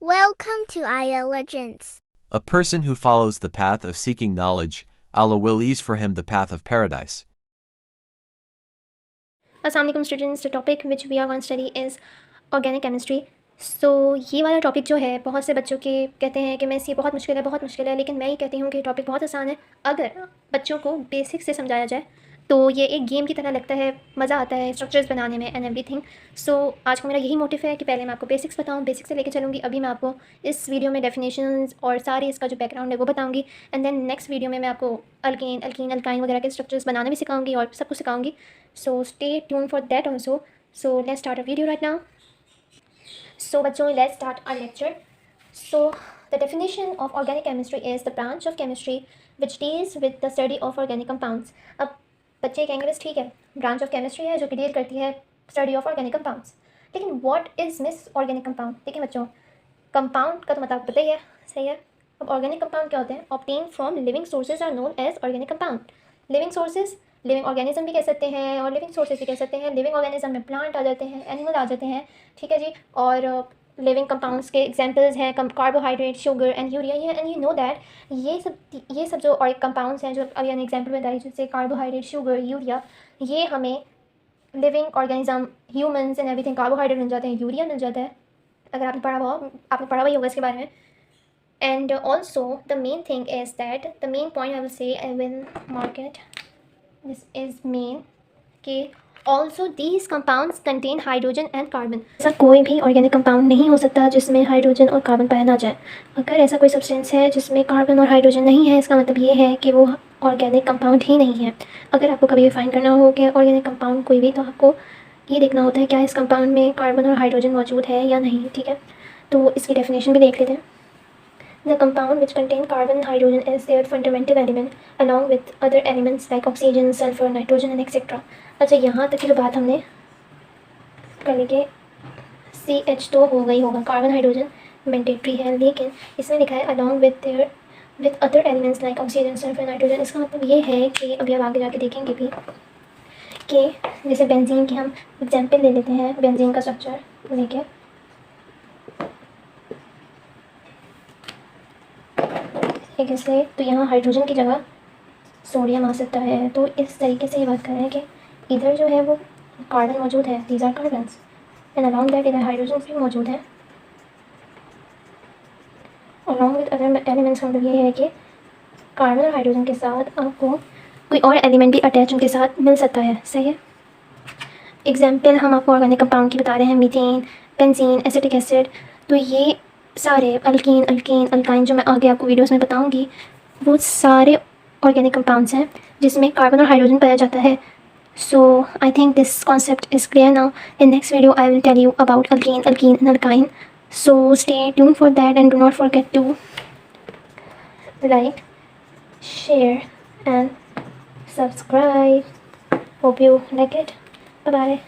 Welcome to IA Legends. A person who follows the path of seeking knowledge, Allah will ease for him the path of paradise. Assalamualaikum students, the topic which we are going to study is organic chemistry. सो ये वाला topic जो है बहुत से बच्चों के कहते हैं कि मैं ये बहुत मुश्किल है, लेकिन मैं ये कहती हूँ कि टॉपिक बहुत आसान है अगर बच्चों को बेसिक से समझाया जाए तो ये एक गेम की तरह लगता है, मज़ा आता है स्ट्रक्चर्स बनाने में एंड एवरीथिंग। सो आज का मेरा यही मोटिव है कि पहले मैं आपको बेसिक्स बताऊँ, बेसिक से लेके चलूँगी। अभी मैं आपको इस वीडियो में डेफिनेशंस और सारे इसका जो बैकग्राउंड है वो बताऊँगी एंड देन नेक्स्ट वीडियो में मैं आपको अल्कीन अल्काइन वगैरह के स्ट्रक्चर्स बनाना भी सिखाऊँगी और सब कुछ सिखाऊँगी। So stay tune for that also. So let's start a video right now. So बच्चों, let's start our lecture. So the definition of organic chemistry is the branch of chemistry which deals with the study of organic compounds. अब बच्चे कहेंगे बस ठीक है, branch of chemistry है जो कि डील करती है स्टडी ऑफ ऑर्गेनिक कंपाउंड्स, लेकिन what is miss organic compound? देखिए बच्चों, कंपाउंड का तो मतलब पता ही है, सही है। अब ऑर्गेनिक कंपाउंड क्या होते हैं? Obtain from living sources are known as organic compound. Living sources living organism भी कह सकते हैं और लिविंग सोर्सेज भी कह सकते हैं। लिविंग ऑर्गेनिज्म में प्लांट आ जाते हैं, एनिमल आ जाते हैं, ठीक है जी। और लिविंग कंपाउंड्स के एग्जांपल्स हैं carbohydrate, sugar and urea. And you know that ये सब जो और कंपाउंड्स हैं जो अभी मैंने एग्जांपल बताई, जैसे कार्बोहाइड्रेट, शुगर, यूरिया, ये हमें living organism, humans and everything carbohydrate मिल जाते हैं, यूरिया मिल जाता है, अगर आपने पढ़ा हुआ होगा इसके बारे में। And also the main thing is that the main point I will say, I will mark it, this is main, कि also these compounds contain hydrogen and carbon। ऐसा कोई भी ऑर्गेनिक कंपाउंड नहीं हो सकता जिसमें हाइड्रोजन और कार्बन पाया ना जाए। अगर ऐसा कोई सब्सटेंस है जिसमें कार्बन और हाइड्रोजन नहीं है, इसका मतलब ये है कि वो ऑर्गेनिक कंपाउंड ही नहीं है। अगर आपको कभी फाइंड करना हो कि ऑर्गेनिक कंपाउंड कोई भी, तो आपको ये देखना होता है क्या इस कंपाउंड में कार्बन और हाइड्रोजन मौजूद है या नहीं, ठीक है। तो इसकी डेफिनेशन भी देख लेते हैं। The compound which contain carbon and hydrogen is their fundamental element along with other elements like oxygen, sulfur, nitrogen and etc. अच्छा, यहाँ तक की जो बात हमने कर ली कि CH तो हो गई होगा, कार्बन हाइड्रोजन मैंडेटरी है, लेकिन इसमें लिखा है along with other elements like oxygen, sulfur, nitrogen। इसका मतलब ये है कि अभी अब आगे जाके देखेंगे भी कि जैसे बेंजीन की हम एग्जाम्पल ले लेते हैं, बेंजीन का स्ट्रक्चर लेके ठीक से, तो यहाँ हाइड्रोजन की जगह सोडियम आ सकता है। तो इस तरीके से ये बात कर रहे हैं कि इधर जो है वो कार्बन मौजूद है, these are carbons, and along that इधर हाइड्रोजन भी मौजूद है अलॉन्ग विद अदर एलिमेंट्स। मतलब ये है कि कार्बन और हाइड्रोजन के साथ आपको कोई और एलिमेंट भी अटैच उनके साथ मिल सकता है, सही है। एग्जाम्पल हम आपको ऑर्गेनिक कंपाउंड की बता रहे हैं, मीथेन, बेंजीन, एसिटिक एसिड। तो ये सारे अल्काइन जो मैं आगे आपको वीडियोस में बताऊंगी, वो सारे ऑर्गेनिक कंपाउंड्स हैं जिसमें कार्बन और हाइड्रोजन पाया जाता है। So I think this concept is clear now. In next video I will tell you about alkene and alkyne. So stay tune for that and do not forget to like, share and subscribe. Hope you like it. Bye bye.